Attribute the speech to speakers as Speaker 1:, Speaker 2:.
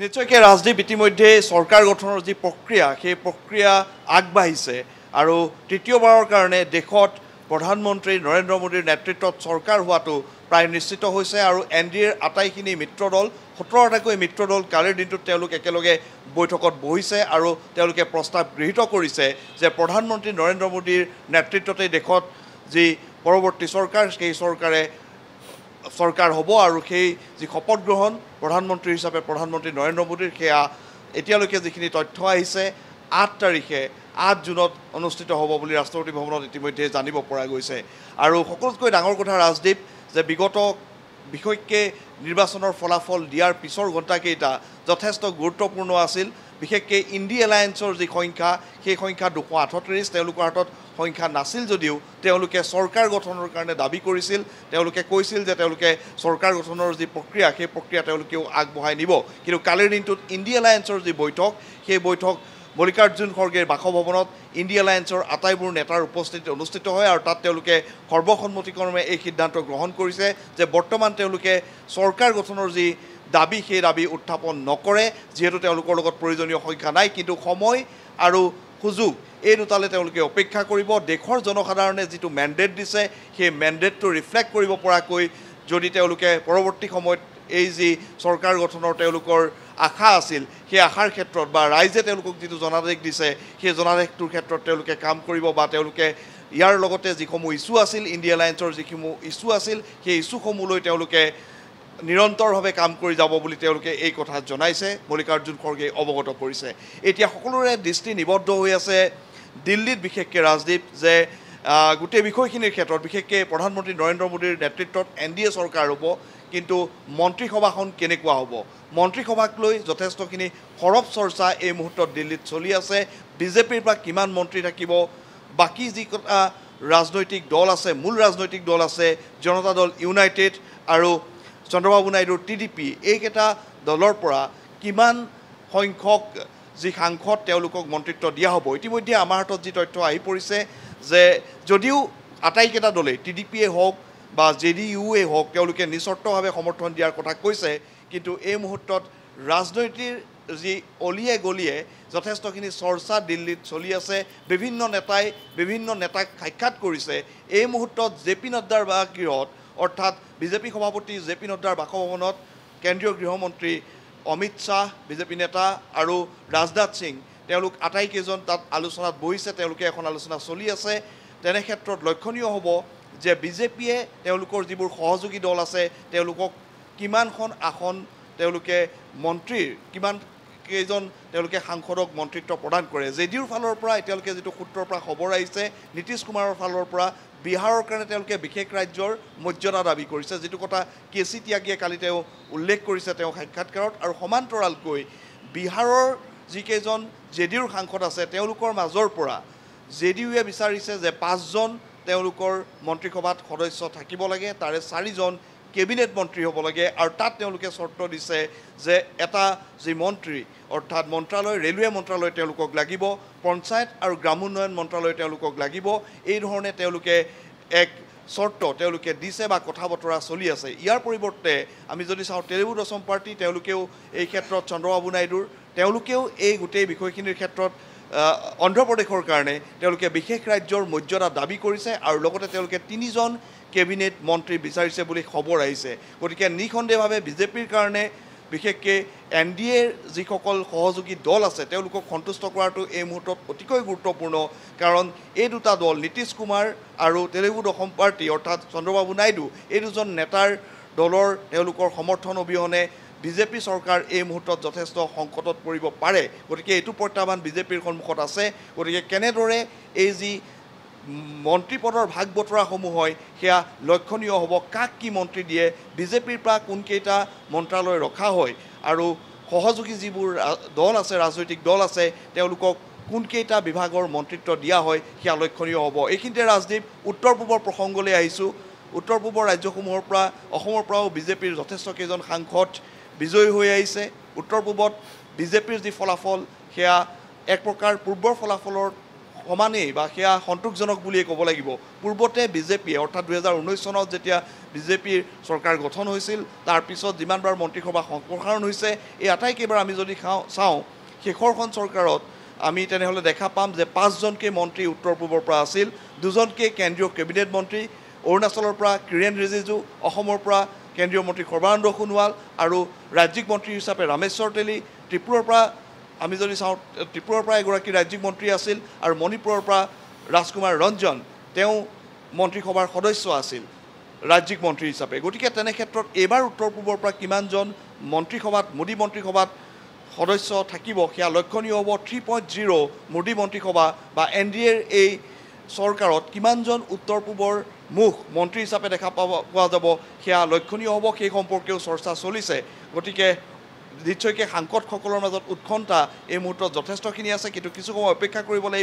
Speaker 1: নিশ্চয়কৈ ৰাজদীপ ইতিমধ্যে চৰকাৰ গঠনৰ যি প্ৰক্ৰিয়া সেই প্ৰক্ৰিয়া আগবাঢ়িছে আৰু তৃতীয়বাৰৰ কাৰণে দেশত প্ৰধানমন্ত্ৰী নৰেন্দ্ৰ মোদীৰ নেতৃত্বত চৰকাৰ হোৱাটো প্ৰায় নিশ্চিত হৈছে আৰু NDAৰ আটাইখিনি মিত্ৰদল 17টাকৈ মিত্ৰদল কালিৰ দিনটোত তেওঁলোক একেলগে বৈঠকত বহিছে আৰু তেওঁলোকে প্ৰস্তাৱ গৃহীত কৰিছে যে প্ৰধানমন্ত্ৰী নৰেন্দ্ৰ মোদীৰ নেতৃত্বতে দেশত যি পৰৱৰ্তী চৰকাৰ সেই চৰকাৰ হ'ব আৰু সেই যি শপত গ্ৰহণ প্ৰধানমন্ত্ৰী হিচাপে প্ৰধানমন্ত্ৰী নৰেন্দ্ৰ মোদীৰ সেয়া এতিয়ালৈকে যিখিনি তথ্য আহিছে 8 জুনত অনুষ্ঠিত হ'ব বুলি ৰাষ্ট্ৰপতি ভৱনত ইতিমধ্যে জানিব পৰা গৈছে আৰু সকলোতকৈ ডাঙৰ কথা ৰাজদীপ যে বিগত বিশেষকৈ নিৰ্বাচনৰ ফলাফল দিয়াৰ পিছৰ ঘণ্টাকেইটা যথেষ্ট গুৰুত্বপূৰ্ণ আছিল বিশেষকৈ ইণ্ডি এলায়েন্সৰ যি সংখ্যা সেই সংখ্যা 238 তেওঁলোকৰ হাতত সংখ্যা নাছিল যদিও তেওঁলোকে চৰকাৰ গঠনৰ কাৰণে দাবী কৰিছিল তেওঁলোকে কৈছিল যে তেওঁলোকে চৰকাৰ গঠনৰ যি প্ৰক্ৰিয়া সেই প্ৰক্ৰিয়া তেওঁলোকেও আগবঢ়াই নিব কিন্তু কালিৰ দিনটোত ইণ্ডি এলায়েন্সৰ যি বৈঠক সেই বৈঠক মল্লিকাৰ্জুন খৰ্গেৰ বাসভৱনত ইণ্ডি এলায়েন্সৰ আটাইবোৰ নেতাৰ উপস্থিতিত অনুষ্ঠিত হয় আৰু তাত তেওঁলোকে সৰ্বসন্মতিক্ৰমে এই সিদ্ধান্ত গ্ৰহণ কৰিছে যে বৰ্তমান তেওঁলোকে চৰকাৰ গঠনৰ যি দাবী সেই দাবী উত্থাপন নকৰে যিহেতু তেওঁলোকৰ লগত প্ৰয়োজনীয় সংখ্যা নাই কিন্তু সময় আৰু সুযোগ এই দুটালে তেওঁলোকে অপেক্ষা কৰিব দেশৰ জনসাধাৰণে যিটো মেণ্ডেট দিছে সেই মেণ্ডেটটো ৰিফ্লেক্ট কৰিব পৰাকৈ যদি তেওঁলোকে পৰৱৰ্তী সময়ত এই যি চৰকাৰ গঠনৰ তেওঁলোকৰ আশা আছিল সেই আশাৰ ক্ষেত্ৰত বা ৰাইজে তেওঁলোকক যিটো জনাদেশ দিছে সেই জনাদেশটোৰ ক্ষেত্ৰত তেওঁলোকে কাম কৰিব বা তেওঁলোকে ইয়াৰ লগতে যিসমূহ ইছ্যু আছিল ইণ্ডি এলায়েন্সৰ যিসমূহ ইছ্যু আছিল সেই ইছ্যুসমূহ লৈ তেওঁলোকে নিৰন্তৰভাৱে কাম কৰি যাব বুলি তেওঁলোকে এই কথা জনাইছে মল্লিকাৰ্জুন খৰ্গে অৱগত কৰিছে এতিয়া সকলোৰে দৃষ্টি নিবদ্ধ হৈ আছে দিল্লীত বিশেষকৈ ৰাজদীপ যে গোটেই বিষয়খিনিৰ ক্ষেত্ৰত বিশেষকৈ প্ৰধানমন্ত্ৰী নৰেন্দ্ৰ মোদীৰ নেতৃত্বত NDA চৰকাৰ হ'ব কিন্তু মন্ত্ৰীসভাখন কেনেকুৱা হ'ব মন্ত্ৰীসভাক লৈ যথেষ্টখিনি সৰব চৰ্চা এই মুহূৰ্তত দিল্লীত চলি আছে বিজেপিৰ পৰা কিমান মন্ত্ৰী থাকিব বাকী যি ৰাজনৈতিক দল আছে মূল ৰাজনৈতিক দল আছে জনতা দল ইউনাইটেড আৰু চন্দ্ৰবাবু নাইডুৰ TDP এইকেইটা দলৰ পৰা কিমান সংখ্যক যি সাংসদ তেওঁলোকক মন্ত্ৰিত্ব দিয়া হ'ব ইতিমধ্যে আমাৰ হাতত যি তথ্য আহি পৰিছে যে যদিও আটাইকেইটা দলে TDPয়ে হওক বা JDUয়ে হওক তেওঁলোকে নিস্বাৰ্থভাৱে সমৰ্থন দিয়াৰ কথা কৈছে কিন্তু এই মুহূৰ্তত ৰাজনৈতিৰ যি অলিয়ে গলিয়ে যথেষ্টখিনি চৰ্চা দিল্লীত চলি আছে বিভিন্ন নেতাই বিভিন্ন নেতাক সাক্ষাৎ কৰিছে এই মুহূৰ্তত JP নাড্ডাৰ বাসগৃহত অৰ্থাৎ বিজেপি সভাপতি JP নাড্ডাৰ বাসভৱনত কেন্দ্ৰীয় গৃহমন্ত্ৰী অমিত শ্বাহ বিজেপি নেতা আৰু ৰাজনাথ সিং তেওঁলোক আটাইকেইজন তাত আলোচনাত বহিছে তেওঁলোকে এখন আলোচনা চলি আছে তেনে ক্ষেত্ৰত লক্ষণীয় হ'ব যে বিজেপিয়ে তেওঁলোকৰ যিবোৰ সহযোগী দল আছে তেওঁলোকক কিমানখন আসন তেওঁলোকে মন্ত্ৰীৰ কিমান কেইজন তেওঁলোকে সাংসদক মন্ত্ৰিত্ব প্ৰদান কৰে JDUৰ ফালৰ পৰা এতিয়ালৈকে যিটো সূত্ৰৰ পৰা খবৰ আহিছে নীতিশ কুমাৰৰ ফালৰ পৰা বিহাৰৰ কাৰণে তেওঁলোকে বিশেষ ৰাজ্যৰ মৰ্যাদা দাবী কৰিছে যিটো কথা KC ত্যাগীয়ে কালি তেওঁ উল্লেখ কৰিছে তেওঁ সাক্ষাৎকাৰত আৰু সমান্তৰালকৈ বিহাৰৰ যিকেইজন JDUৰ সাংসদ আছে তেওঁলোকৰ মাজৰ পৰা JDUয়ে বিচাৰিছে যে 5জন তেওঁলোকৰ মন্ত্ৰীসভাত সদস্য থাকিব লাগে তাৰে 4জন কেবিনেট মন্ত্ৰী হ'ব লাগে আৰু তাত তেওঁলোকে চৰ্ত দিছে যে এটা যি মন্ত্ৰী অৰ্থাৎ মন্ত্ৰালয় ৰেলৱে মন্ত্ৰালয় তেওঁলোকক লাগিব পঞ্চায়ত আৰু গ্ৰামোন্নয়ন মন্ত্ৰালয় তেওঁলোকক লাগিব এই ধৰণে তেওঁলোকে এক চৰ্ত তেওঁলোকে দিছে বা কথা বতৰা চলি আছে ইয়াৰ পৰিৱৰ্তে আমি যদি চাওঁ তেলেগু দেশম পাৰ্টি তেওঁলোকেও এই ক্ষেত্ৰত চন্দ্ৰবাবু নাইডুৰ তেওঁলোকেও এই গোটেই বিষয়খিনিৰ ক্ষেত্ৰত অন্ধ্ৰপ্ৰদেশৰ কাৰণে তেওঁলোকে বিশেষ ৰাজ্যৰ মৰ্যাদা দাবী কৰিছে আৰু লগতে তেওঁলোকে 3জন কেবিনেট মন্ত্ৰী বিচাৰিছে বুলি খবৰ আহিছে গতিকে নিখণ্ডেভাৱে বিজেপিৰ কাৰণে বিশেষকৈ NDAৰ যিসকল সহযোগী দল আছে তেওঁলোকক সন্তুষ্ট কৰাটো এই মুহূৰ্তত অতিকৈ গুৰুত্বপূৰ্ণ কাৰণ এই দুটা দল নীতিশ কুমাৰ আৰু তেলেগু দেশম পাৰ্টি অৰ্থাৎ চন্দ্ৰবাবু নাইডু এই দুজন নেতাৰ দলৰ তেওঁলোকৰ সমৰ্থন অবিহনে বিজেপি চৰকাৰ এই মুহূৰ্তত যথেষ্ট সংকটত পৰিব পাৰে গতিকে এইটো প্ৰত্যাহ্বান বিজেপিৰ সন্মুখত আছে গতিকে কেনেদৰে এই যি মন্ত্ৰী পদৰ ভাগ বতৰাসমূহ হয় সেয়া লক্ষণীয় হ'ব কাক কি মন্ত্ৰী দিয়ে বিজেপিৰ পৰা কোনকেইটা মন্ত্ৰালয় ৰখা হয় আৰু সহযোগী যিবোৰ দল আছে ৰাজনৈতিক দল আছে তেওঁলোকক কোনকেইটা বিভাগৰ মন্ত্ৰিত্ব দিয়া হয় সেয়া লক্ষণীয় হ'ব এইখিনিতে ৰাজদীপ উত্তৰ পূবৰ প্ৰসংগলৈ আহিছোঁ উত্তৰ পূবৰ ৰাজ্যসমূহৰ পৰা অসমৰ পৰাও বিজেপিৰ যথেষ্ট কেইজন সাংসদ বিজয়ী হৈ আহিছে উত্তৰ পূবত বিজেপিৰ যি ফলাফল সেয়া এক প্ৰকাৰ পূৰ্বৰ ফলাফলৰ সমানেই বা সেয়া সন্তোষজনক বুলিয়ে ক'ব লাগিব পূৰ্বতে বিজেপিয়ে অৰ্থাৎ 2019 চনত যেতিয়া বিজেপিৰ চৰকাৰ গঠন হৈছিল তাৰ পিছত যিমানবাৰ মন্ত্ৰীসভা সম্প্ৰসাৰণ হৈছে এই আটাইকেইবাৰ আমি যদি চাওঁ শেষৰখন চৰকাৰত আমি তেনেহ'লে দেখা পাম যে 5জনকৈ মন্ত্ৰী উত্তৰ পূবৰ পৰা আছিল 2জনকৈ কেন্দ্ৰীয় কেবিনেট মন্ত্ৰী অৰুণাচলৰ পৰা কিৰেণ ৰিজিজু অসমৰ পৰা কেন্দ্ৰীয় মন্ত্ৰী সৰ্বানন্দ সোণোৱাল আৰু ৰাজ্যিক মন্ত্ৰী হিচাপে ৰামেশ্বৰ তেলী ত্ৰিপুৰাৰ পৰা আমি যদি চাওঁ ত্ৰিপুৰাৰ পৰা এগৰাকী ৰাজ্যিক মন্ত্ৰী আছিল আৰু মণিপুৰৰ পৰা ৰাজকুমাৰ ৰঞ্জন তেওঁ মন্ত্ৰীসভাৰ সদস্য আছিল ৰাজ্যিক মন্ত্ৰী হিচাপে গতিকে তেনে ক্ষেত্ৰত এইবাৰ উত্তৰ পূবৰ পৰা কিমানজন মন্ত্ৰীসভাত মোদী মন্ত্ৰীসভাত সদস্য থাকিব সেয়া লক্ষণীয় হ'ব 3.0 মোদী মন্ত্ৰীসভা বা NDAৰ এই চৰকাৰত কিমানজন উত্তৰ পূবৰ মুখ মন্ত্ৰী হিচাপে দেখা পোৱা যাব সেয়া লক্ষণীয় হ'ব সেই সম্পৰ্কেও চৰ্চা চলিছে গতিকে নিশ্চয়কৈ সাংসদসকলৰ মাজত উৎকণ্ঠা এই মুহূৰ্তত যথেষ্টখিনি আছে কিন্তু কিছু সময় অপেক্ষা কৰিব লাগিব